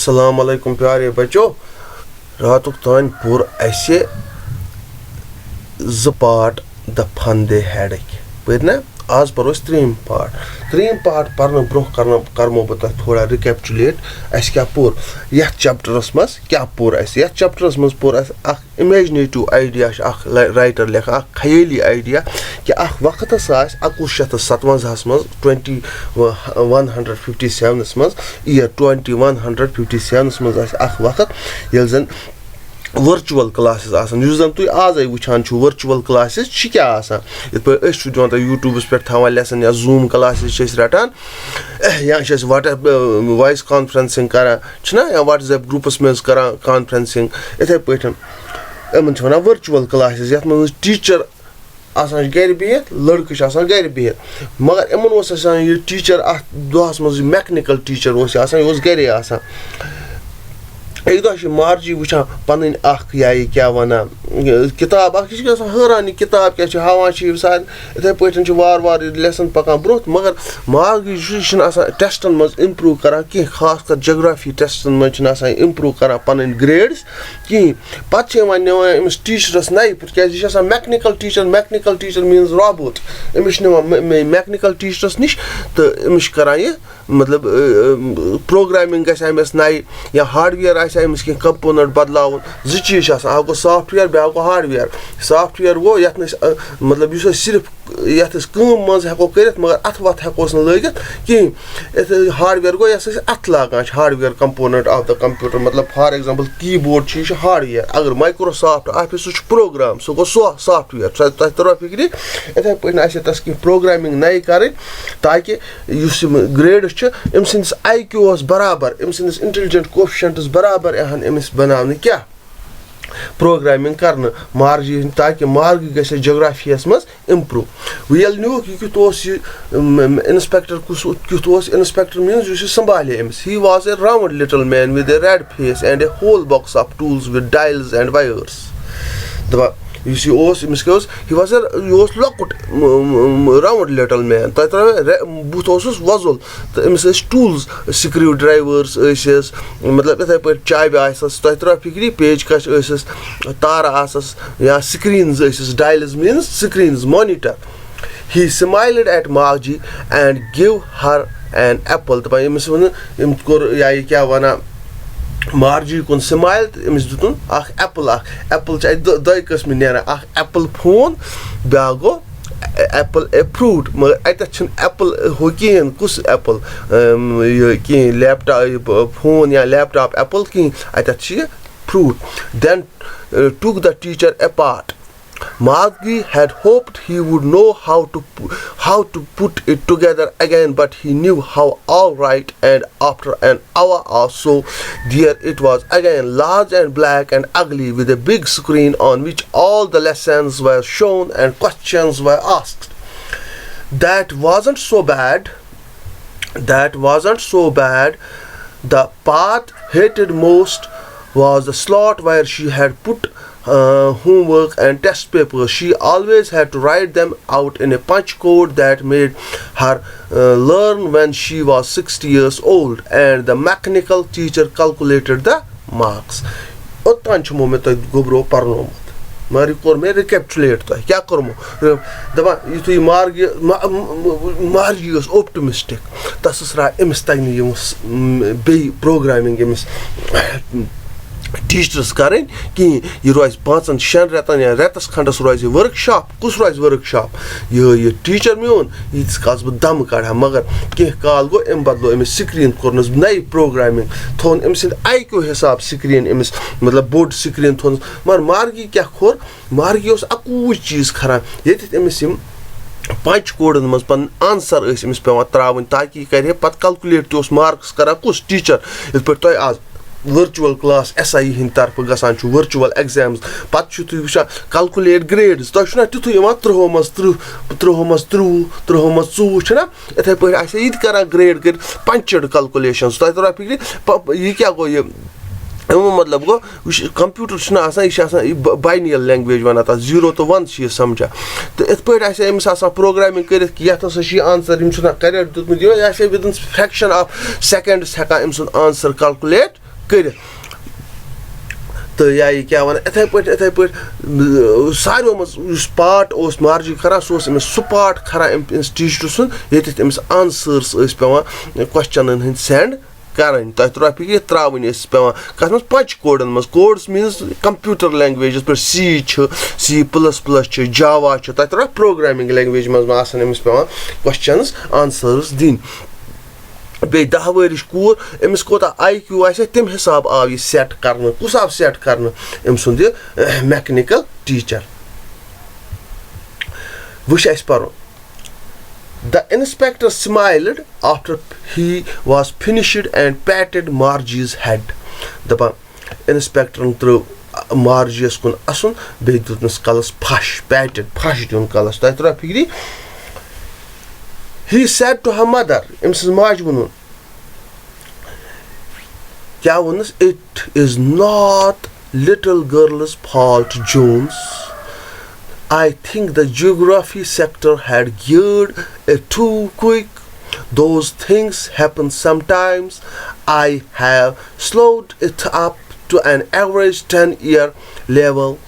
अस्सलाम वालेकुम प्यारे बच्चों रातुक तान पुर ऐसे ज part the fun they had पर ना आज परो त्रीम पार्ट पढ़ने ब्रो करमो बह थोड़ा रिकैपिचुलेट अस क्या पुर यह चैप्टरस मज क्या पुर अस यह चैप्टरस मज पुर अस इमेजिनेटिव आइडिया राइटर लेखा खयाली आइडिया कि वक्त 1957 मज 2157 मज ईयर 2157 मज वक्त ये जन वर्चुअल क्लासेस आसान जुस जन तुम आज वुचान वर्चुअल क्लासेस क्या आसान इत पे दिवान यूट्यूबस पे थावान लेसन या जूम क्लासेस रटान या वॉइस कॉन्फ्रेंसिंग कराना या व्हाट्सएप ग्रुपस मज करा कॉन्फ्रेंसिंग इथे पे इन वन वर्चुअल क्लासेस ये मज टीचर आसान गर बिहित लड़क आसान गर बिहित मगर इन ये टीचर दोहस मज मैकेनिकल टीचर आसान गरे आसान एक दह मार्जी वुचान पन या क्या वना किताब हैरान किताब क्या हावान सारे इथे पे वार लेसन पकान ब्रो मगर मार्जी टेस्टन मज इम्प्रूव करान कह खास कर जोग्राफी टेस्टन मज इम्प्रूव करान पन ग्रेड्स कहीं पे वन अमिस टीचरस नई क्या मैकेनिकल टीचर मीन्स रोबोट अमिस मैकेनिकल टीचरस निश तो अमिस करान यह मतलब प्रोग्रामिंग गस नई या हार्डवेयर अमिस कह कंपोनेंट बदलावन जो चीज अ गो सॉफ्टवेयर बे गो हार्डवेयर सॉफ्टवेयर गो ये मतलब सिर्फ ये मज हेको कर मगर अथ वत हेकोस लगित कहीं हार्डवेयर गो ये अथ लागान hardware component of the computer मतलब फॉर एग्जांपल कीबोर्ड हार्डवेयर अगर माइक्रोसॉफ्ट ऑफिस सह प्रोग्राम सह गो सॉफ्टवेयर तह तरो फिक्र इथे पे तस कह प्रोग्रामिंग नई कर ताकि ग्रेड अम सिंस IQ बराबर अम सिंस इंटेलिजेंट कोफिशिएंट्स बराबर यहान अमिस बनाने क्या प्रोग्रामिंग करने मार्जी ताकि मार्ग गसे जोग्राफियस मज इम्प्रूव ये नुक यह इंस्पेक्टर कुछ इंस्पेक्टर मीन्स संभाले अमिस he was a round little man with a red face and a whole box of tools with dials and wires he was लकुट राउंड लिटिल मैन तह बुत वजुल तो अमिस टूल्स स्क्रू ड्राइवर्स मतलब इथे पे चाबि आसस तह तरो फिक्री पेज कश तार आसस या screens dials means screens monitor he smiled at Margie and gave her an apple तो अमिस वन कोर या क्या वना मार्जी कुन स्माइल अमिस दुतन एप्पल दय कस्म नेरान एप्पल फोन ब्या गो एप्पल ए फ्रूट मगर अत एप्पल हो कहें कुछ एप्पल कहें लैपटॉप फोन या लैपटॉप एप्पल कहें अत fruit then took the teacher apart. Margie had hoped he would know how to put it together again, but he knew how all right, and after an hour or so there it was again, large and black and ugly, with a big screen on which all the lessons were shown and questions were asked. That wasn't so bad. The part hated most was the slot where she had put homework and test papers. She always had to write them out in a punch code that made her learn when she was 60 years old, and the mechanical teacher calculated the marks. Ottan chmo me to gobro parnomot mari kor me recapitulate to kya kormo daba yutu margi was optimistic tasra emis tagni yums be programming emis teachers करें कि यह रोज 5-6 रेतन या रेतस खंडस रोज workshop कुछ रोज workshop यह teacher मोन यीस काल बह दम कड़ा मगर कह काल गो अम बदलो अमिस स्क्रीन कोरनस नई प्रोग्रामिंग थोन अम सिंद IQ हिसाब स्क्रीन अमिस मतलब बोर्ड स्क्रीन थोन मगर मार्गी क्या खोर मार्गी अकूज चीज खरान ये अमिस पंच कोडन मज पन आंसर अमिस पेवान त्रावन ताकि करे पत कैलकुलेट मार्क्स करा कुछ टीचर इत पे तो आज वर्चुअल क्लास SI हिंद तरफ गसान वर्चुअल एग्जाम्स पे वुचान कैलकुलेट ग्रेड्स तुम तिथु 30 मज 30 मज 30 मज 24 इथे पे यह करान ग्रेड कर पंचड कैलकुलेशन तुम तरो फिक्र यह क्या गो ये मतलब गो कंप्यूटर यह बाइनल लैंग्वेज वन 0 to 1 समझा तो इत पे अमिस प्रोग्रामिंग कर आंसर करेक्ट दुतमुत विदिन फ्रैक्शन ऑफ सेकंड्स हेकान अम आंसर कैलकुलेट کٔرِتھ تہٕ یا یہِ کیٛاہ وَنان یِتھَے پٲٹھۍ ساروِیو منٛز یُس پاٹ اوس مارجی کھَران سُہ اوس أمِس سُہ پاٹ کھَران أمِس ٹیٖچرٕ سُنٛد ییٚتٮ۪تھ أمِس آنسٲرٕس ٲسۍ پٮ۪وان کوسچَنَن ہٕنٛدۍ سٮ۪نٛڈ کَرٕنۍ تۄہہِ ترٛووا فِکرِ ترٛاوٕنۍ ٲسۍ پٮ۪وان کَتھ منٛز پَچہِ کوڈَن منٛز کوڈٕس میٖنٕز کَمپیوٗٹَر لینٛگویجَس پٮ۪ٹھ سی چھُ C++ چھُ جاوا چھُ تۄہہِ ترٛووا پرٛوگرامِنٛگ لینٛگویج منٛز ما آسان أمِس پٮ۪وان کوسچَنٕز آنسٲرٕس دِنۍ بیٚیہِ 10 ؤرِش کوٗر أمِس کوتاہ IQ آسہِ تَمہِ حِساب آو یہِ سٮ۪ٹ کَرنہٕ کُس آو سٮ۪ٹ کَرنہٕ أمۍ سُنٛد یہِ میکنِکَل ٹیٖچَر وٕچھ اَسہِ پَرُن The inspector smiled after he was finished and patted Margie's head. دَپان اِنسپٮ۪کٹرن ترٛٲو مارجیَس کُن اَسُن بیٚیہِ دیُتنَس کَلَس پھَش پیٹِڈ پھَش دیُن کَلَس تۄہہِ ترٛووا فِکرِ He said to her mother أمۍ سٕنٛز ماجہِ ووٚنُن کیٛاہ ووٚنُس It is not little girl's fault, Jones. I think the geography sector had geared it too quick. Those things happen sometimes. I have slowed it up to an average 10-year level.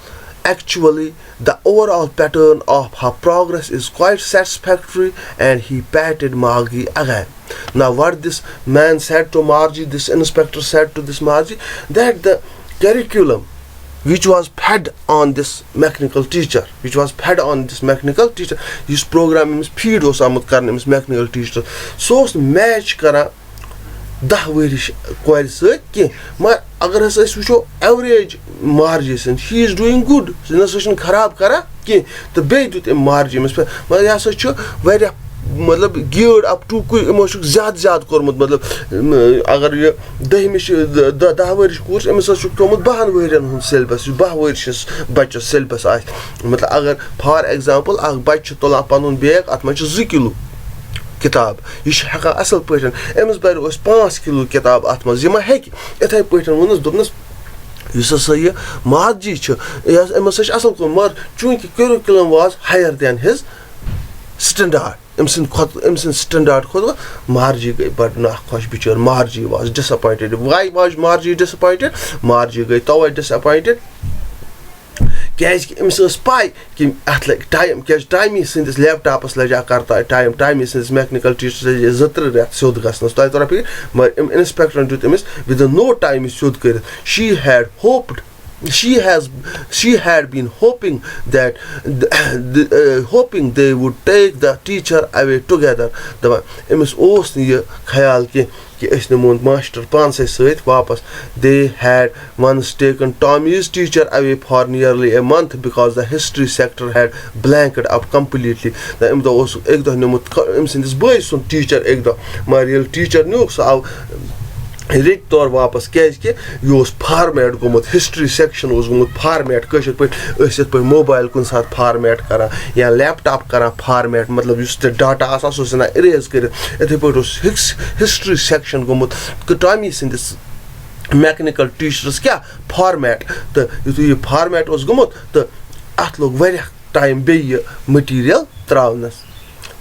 Actually, the overall pattern of her progress is quite satisfactory, and he patted Margie again. Now, what this man said to Margie, this inspector said to this Margie, that the curriculum which was fed on this mechanical teacher, یُس programme أمِس feed اوس آمُت کرنہٕ أمِس میکنِکل teachers سُہ اوس نہٕ match کران 10 ؤرِش کورِ سۭتۍ کینٛہہ مگر اگر ہسا أسۍ وٕچھو ایوریج مارجی سٕنٛدۍ شی از ڈوٗیِنٛگ گُڈ سُہ نہ سا چھُنہٕ خراب کران کینٛہہ تہٕ بیٚیہِ دیُت أمۍ مارجی أمِس مگر یہِ ہسا چھُ واریاہ مطلب گیٲڈ اَپ ٹُو کُے یِمو چھُکھ زیادٕ کوٚرمُت مطلب اگر یہِ 10مِس چھِ 10 ؤرِش کوٗر چھِ أمِس حظ چھُکھ تھوٚمُت 10 ؤرین ہُنٛد سیلبس یُس 10 ؤرشَس بَچَس سیلبس آسہِ مطلب اگر فار ایٚگزامپٕل اکھ بَچہِ چھُ تُلان پَنُن بیگ اَتھ منٛز چھِ 2 کِلوٗ کِتاب یہِ چھُ ہٮ۪کان اَصٕل پٲٹھۍ أمِس بَرِ أسۍ 5 کِلوٗ کِتاب اَتھ منٛز یہِ ما ہیٚکہِ یِتھَے پٲٹھۍ ووٚنُس دوٚپنَس یُس ہسا یہِ مارجی چھُ أمۍ ہسا چھُ اَصٕل کوٚرمُت مگر چوٗنٛکہِ کیرِکیوٗلم واز ہایر دین ہِز سٹینڈاڈ أمۍ سٕنٛدۍ سٹینڈاڈ کھۄتہٕ مارجی گٔے بَڑٕ ناخۄش بِچٲر مارجی واز ڈِسایپوینٹِڈ واے واز مارجی ڈِسایپوینٹِڈ مارجی گٔے تَوَے ڈِسایپوینٹِڈ کیٛازِکہِ أمِس ٲس پاے کہِ اَتھ لَگہِ ٹایم کیٛازِ ٹایمی سٕنٛدِس لیپٹاپَس لَجا کَرتا ٹایم ٹایمی سٕنٛدِس میکنِکَل ٹیٖچرَس لَجے 2-3 رٮ۪تھ سیوٚد گژھنَس تۄہہِ ترٛووا فِکرِ مگر أمۍ اِنسپٮ۪کٹرَن دیُت أمِس وِدِن نو ٹایم یہِ سیوٚد کٔرِتھ she had been hoping that they would take the teacher away together دَپان أمِس اوس نہٕ یہِ خیال کینٛہہ کہِ أسۍ نِمون ماشٹر پانسٕے سۭتۍ واپس they had once taken Tommy's teacher away for nearly a month because the history sector had blanked up completely أمۍ دۄہ اوس اَکہِ دۄہ نیوٗمُت أمۍ سٕنٛدِس بٲے سُنٛد ٹیٖچر اَکہِ دۄہ مگر ییٚلہِ ٹیٖچر نیوٗکھ سُہ آو رٔتۍ طور واپس کیٛازِکہِ یہِ اوس فارمیٹ گوٚمُت ہِسٹری سیکشن اوس گوٚمُت فارمیٹ کٲشِر پٲٹھۍ ٲسۍ یِتھ پٲٹھۍ موبایل کُنہِ ساتہٕ فارمیٹ کران یا لیپٹاپ کران فارمیٹ مطلب یُس تہِ ڈاٹا آسان سُہ اوس ژھٕنان اِریز کٔرِتھ یِتھٕے پٲٹھۍ اوس ہِسٹری سیکشن گوٚمُت ٹامی سٕنٛدِس میکنِکل ٹیٖچرس کیٛاہ فارمیٹ تہٕ یِتھُے یہِ فارمیٹ اوس گوٚمُت تہٕ اَتھ لوٚگ واریاہ ٹایم بیٚیہِ یہِ مٔٹیٖریل ترٛاونَس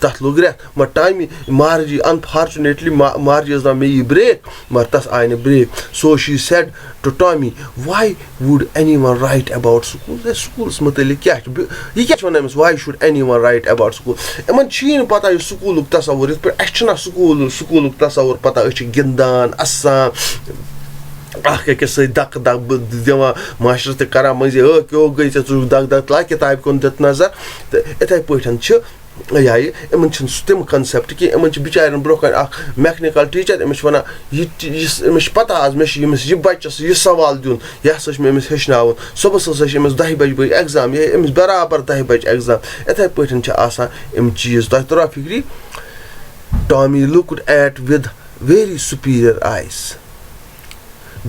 تَتھ لوٚگ رٮ۪تھ مگر ٹایمی مارجی انفارچُنیٹلی مارجی ٲس دَپان مےٚ یی برٛیک مگر تَتھ آیہِ نہٕ break so she said to Tommy why would anyone write about school سکوٗلَس مُتعلِق کیٛاہ چھُ یہِ کیٛاہ چھُ وَنان أمِس why should anyone write about school یِمن چھی نہٕ پَتہ یہِ سکوٗلُک تصوُر یِتھ پٲٹھۍ اَسہِ چھُنہ سکوٗلُک تصوُر پَتہ أسۍ چھِ گِنٛدان اَسان اکھ أکِس سۭتۍ دَکہٕ دِوان ماشٹر تہِ کران مٔنٛزۍ کیٚو گٔے ژےٚ ژٕ دَکہٕ تُلا کِتابہِ کُن دِتھ نظر تہٕ یِتھَے پٲٹھۍ چھِ یِمن چھِنہٕ سُہ تِم کَنسیپٹ کینٛہہ یِمن چھِ بِچارٮ۪ن برونٛہہ کَنہِ اکھ میکنِکل ٹیٖچر أمِس چھِ وَنان أمِس چھِ پَتہ آز مےٚ چھُ ییٚمِس یہِ بَچَس یہِ سوال دیُن یہِ ہسا چھُ مےٚ أمِس ہیٚچھناوُن صبُحس ہسا چھِ أمِس 10 بَجہِ بٲگۍ ایٚگزام یہِ أمِس برابر 10 بَجہِ ایٚگزام یِتھَے پٲٹھۍ چھِ آسان یِم چیٖز تۄہہِ ترٛووا فِکرِ Tommy looked at with very superior eyes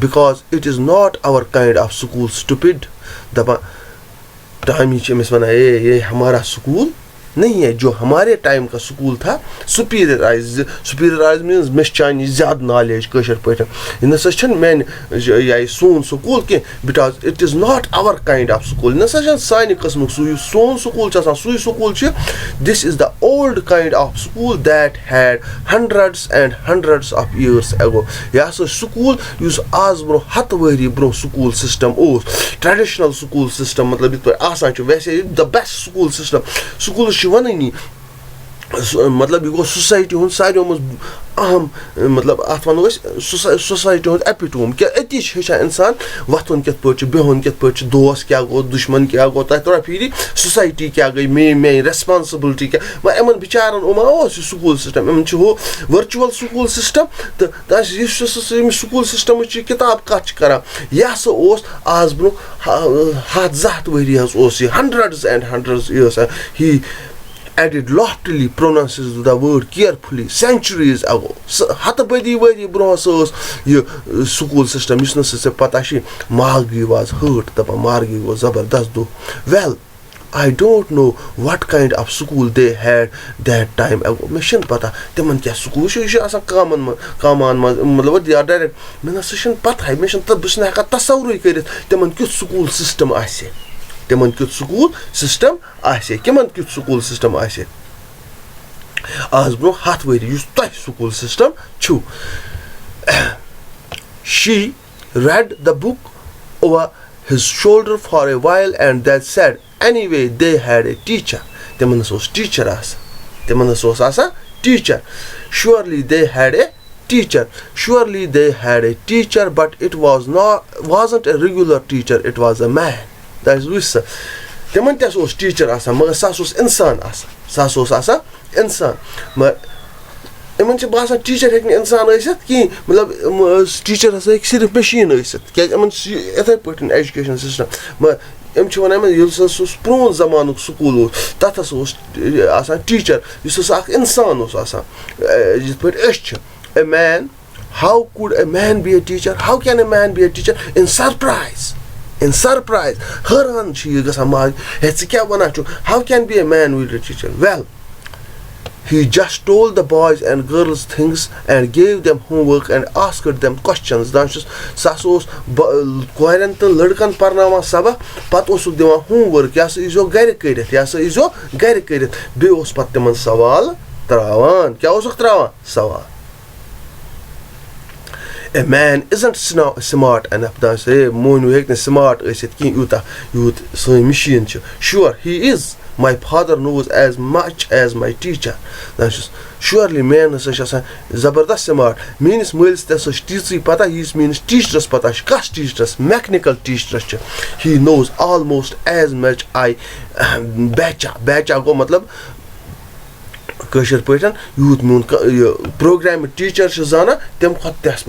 because it is not our kind of school stupid دَپان ٹامی چھِ أمِس وَنان اے ہمارا سکوٗل नहीं है जो हमारे टाइम का स्कूल था सुपीरियराइज मीन्स मे चानी ज़्यादा नॉलेज कशर पे यह नसा मैन या सोन स्कूल कह because it is not our kind of school नसा सानि कस्मुक सोन स्कूल सू school this is the old kind of school that had hundreds of years ago यह स्कूल आज ब्रो 100 वरी ब्रो school system traditional school system मतलब इत पे वैसे the best school system school वन मतलब यह गो सोसाइटी हूँ सारों मज अहम मतलब अत वो सोसाइटी हूँ एपिटोम क्या अति हेचान इंसान वथुन कित पे बिहुन कित पे दोस्त क्या गो दुश्मन क्या गो तह तोरा फिर सोसाइटी क्या गई मे रेस्पॉन्सिबिलिटी क्या मैं इन बिचारन स्कूल सिस्टम इन हो वर्चुअल स्कूल सिस्टम तो स्कूल सिस्टम किताब कत कर यह आज ब्रो 100 worry hundreds years he added loftily pronounces the word carefully centuries ago 100 badi wari bro ye school system is se pata shi margi was hurt the margi was zabardast do well I don't know what kind of school they had that time ago mission pata teman kya school shi asa kaman matlab they are direct mena session pata hai mission tab bisna ka tasawwur karit teman kyut school system ase teman kyut school system ase keman kyut school system ase az bro hat wari yus tay school system chu she read the book over his shoulder for a while and then said anyway they had a teacher teman sos teacher asa teman sos asa teacher surely they had a teacher but it wasn't a regular teacher it was a man that is wisa teman tas os teacher asa magar sasos insan asa insan ma इमन से बासा teacher हेक इंसान आसित कि मतलब teacher हसा एक सिर्फ machine आसित क्या इमन इथे पटन एजुकेशन सिस्टम इम छ वनान यल प्रोन जमानुक स्कूल तथ आसान टीचर युस अख इंसान आसान जित पे a man how could a man be a teacher how can a man be a teacher in surprise हैरान छ ये गसा मा हे क्या वना छु how can be a man be a teacher well he just told the boys and girls things and gave them homework and asked them questions danchus sasos koren to ladkan parnama sabak pat osuk divan homework yas izo gar karit be os pat teman sawal trawan kya osuk trawan sawal a man isn't smart enough to say monu hekne smart asit ki yut so machine ch sure he is my father knows as much as my teacher that's surely man is such zabardast smart means muls das teacher pata he means teachers pata kas teachers mechanical teachers he knows almost as much I bacha go matlab कशर पटन यूत मोन programme teacher जाना तम खस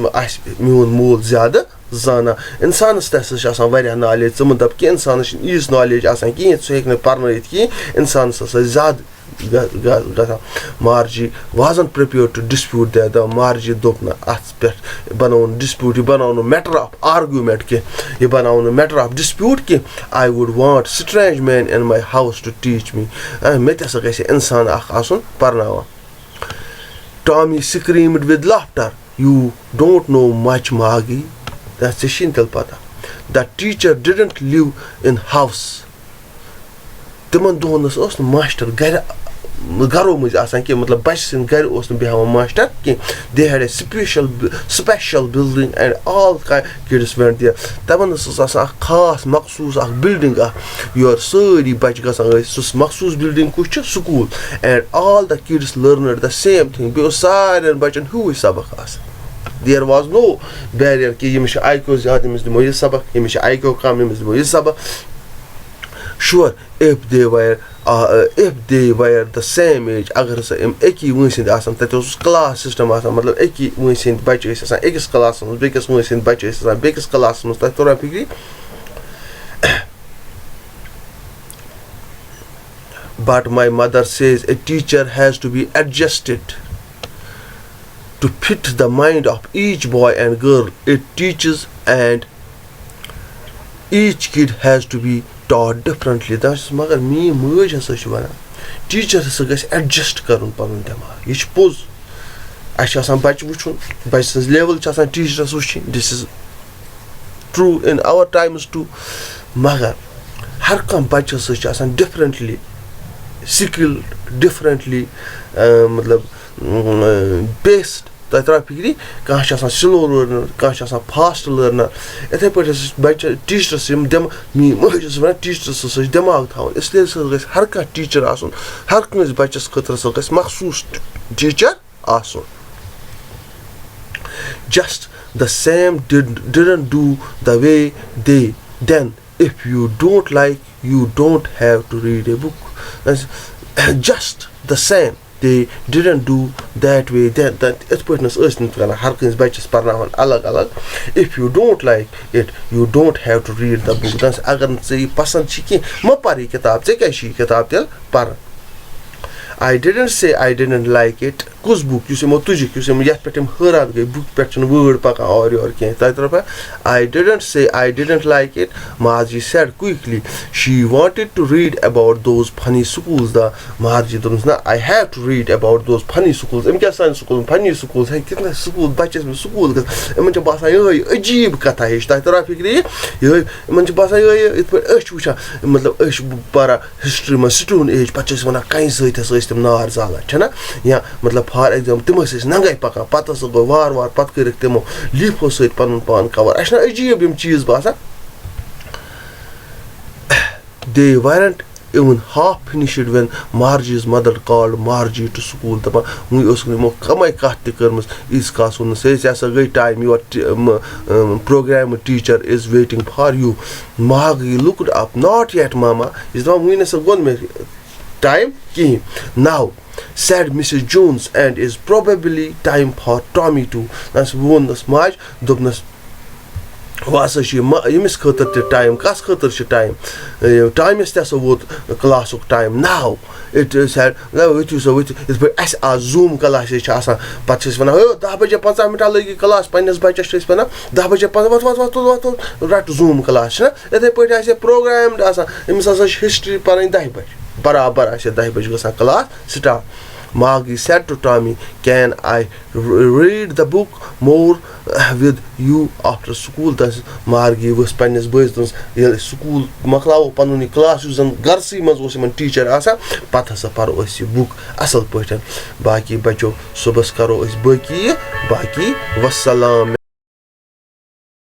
मोन मोल ज्यादा जाना इंसानस तस वारिया knowledge च दप कि इंसानस यीज knowledge आसान कि सह हेक पर्नयित कि इंसानस ज्यादा गसा मार्जी wasn't prepared to dispute that मार्जी दोप ना अत पे बनावन dispute बनावन matter of argument के ये बनावन matter of dispute के I would want strange man in my house to teach me मे तस गसे इंसान अख आसन परनावा Tommy screamed with laughter you don't know much Maggie that's a shintel pata the teacher didn't live in house तमन दोनस ओस master घरों मज आसान कि मतलब बच सिन घर ओस बेहावा मास्टर कि they had a special building and all kids went there तमन ओस आसान खास मखसूस अख बिल्डिंग योर सारी बच गसान सस मखसूस बिल्डिंग कुछ school and all the kids learned the same thing बे सारे बचन हुई सबक आसान there was no barrier कि यमिश IQ ज्यादा यमिश दिमो ये सबक यमिश IQ कम यमिश दिमो ये सबक sure if they were the same age agar sa eki wunsind asan tatos class system asan matlab eki wunsind bache asan ekis class nos bekis wunsind bache asan bekis class nos ta tora fikri but my mother says a teacher has to be adjusted to fit the mind of each boy and girl it teaches and each kid has to be taught differently that's magar me muj hasa shwana teacher ہسا گژھِ adjust کَرُن پَنُن دٮ۪ماغ یہِ چھُ پوٚز اَسہِ چھُ آسان بَچہِ وٕچھُن بَچہِ سٕنٛز لیوَل چھِ آسان ٹیٖچرَس وٕچھِنۍ this is true in our times too مگر ہر کانٛہہ بَچہِ ہسا چھِ آسان ڈِفرَنٹلی سِکِل ڈِفرَنٹلی مطلب بیسڈ تۄہہِ ترٛاو فِکرِ کانٛہہ چھُ آسان سلو لٔرنَر کانٛہہ چھُ آسان فاسٹ لٔرنَر یِتھَے پٲٹھۍ ہسا چھِ بَچہِ ٹیٖچرَس یِم میٛٲنۍ مٲج ٲس وَنان ٹیٖچرَس ہسا چھِ دٮ۪ماغ تھاوُن اِسلیے ہسا گژھِ ہر کانٛہہ ٹیٖچر آسُن ہر کٲنٛسہِ بَچَس خٲطرٕ ہسا گژھِ مخصوٗص ٹیٖچر آسُن just the same didn't do the way they then if you don't like you don't have to read a book just the same they didn't do that way then یِتھ پٲٹھۍ نَس ٲسۍ نہٕ کَران ہر کٲنٛسہِ بَچَس پَرناوان الگ الگ if you don't like it you don't have to read the book اگر نہٕ ژےٚ یہِ پَسنٛد چھِ کینٛہہ مہ پَر یہِ کِتاب ژےٚ کیٛازِ چھِ یہِ کِتاب تیٚلہِ پَران I didn't say I didn't like it کُس بُک یُس یِمو تُجِکھ یُس یِم یَتھ پٮ۪ٹھ یِم حٲران گٔے بُکہِ پٮ۪ٹھ چھِنہٕ وٲڈ پَکان اورٕ یورٕ کینٛہہ تۄہہِ ترٛاو I didn't say I didn't like it Margie said quickly she wanted to read about those funny schools Margie دوٚپمَس نہ I have to read about those funny schools أمۍ کیٛاہ سانہِ سکوٗل funny schools ہے کِتھ کٔنۍ سکوٗل بَچہِ ٲسۍ مےٚ سکوٗل گژھان یِمَن چھِ باسان یِہوٚے عجیٖب کَتھا ہِش تۄہہِ ترٛاو فِکرِ یِہوٚے یِمَن چھِ باسان یِہوٚے یِتھ پٲٹھۍ أسۍ چھِ وٕچھان مطلب أسۍ چھِ پَران ہِسٹرٛی منٛز سٹوٗن ایج پَتہٕ چھِ أسۍ وَنان کَنہِ سۭتۍ ہَسا ٲسۍ تِم نار زالان چھَنا یا مطلب فار ایٚگزامپٕل تِم ٲسۍ أسۍ ننٛگَے پَکان پَتہٕ ہَسا گوٚو وارٕ وارٕ پَتہٕ کٔرِکھ تِمو لیٖفو سۭتۍ پَنُن پان کَوَر اَسہِ چھِنہ عجیٖب یِم چیٖز باسان they weren't even half finished when Margie's mother called Margie to school دَپان وٕنۍ ٲسٕکھ نہٕ یِمو کَمٕے کَتھ تہِ کٔرمٕژ ییٖژ کَتھ ووٚنُس ہے ژےٚ ہَسا گٔے time your programme teacher is waiting for you Margie looked up not yet mama یہِ چھِ دَپان وٕنۍ نَسا گوٚو نہٕ مےٚ ٹایم کِہیٖنۍ now said Mrs. Jones and is probably time for Tommy too ووٚننَس ماجہِ دوٚپنَس وۄنۍ ہسا چھُ ییٚمِس خٲطرٕ تہِ ٹایم کَس خٲطرٕ چھُ ٹایم ٹایمَس تہِ ہسا ووت کلاسُک ٹایم ناو اِٹ سیڈ ؤتھِو سا ؤتھِو یِتھ پٲٹھۍ اَسہِ آز زوٗم کلاسٕز چھِ آسان پَتہٕ چھِ أسۍ وَنان 10 بَجے 15 مِنٹا لٔگی کلاس پنٛنِس بَچَس چھِ أسۍ وَنان 10 بَجے 15 وۄتھ رَٹ زوٗم کلاس چھِنہ یِتھَے پٲٹھۍ آسہِ ہے پرٛوگرام آسان أمِس ہسا چھِ ہِسٹرٛی پَرٕنۍ 10 بَجہِ برابر آسہِ ہے 10 بَجہِ گژھان class start Margie said to Tommy can I read the book more with you after school Margie ؤژھ پنٛنِس بٲیِس دوٚپنَس ییٚلہِ أسۍ سکوٗل مۄکلاوو پَنُن یہِ کلاس یُس زَن گَرسٕے منٛز اوس یِمَن ٹیٖچَر آسان پَتہٕ ہسا پَرو أسۍ یہِ بُک اَصٕل پٲٹھۍ باقٕے بَچو صُبحَس کَرو أسۍ باقٕے وَسَلام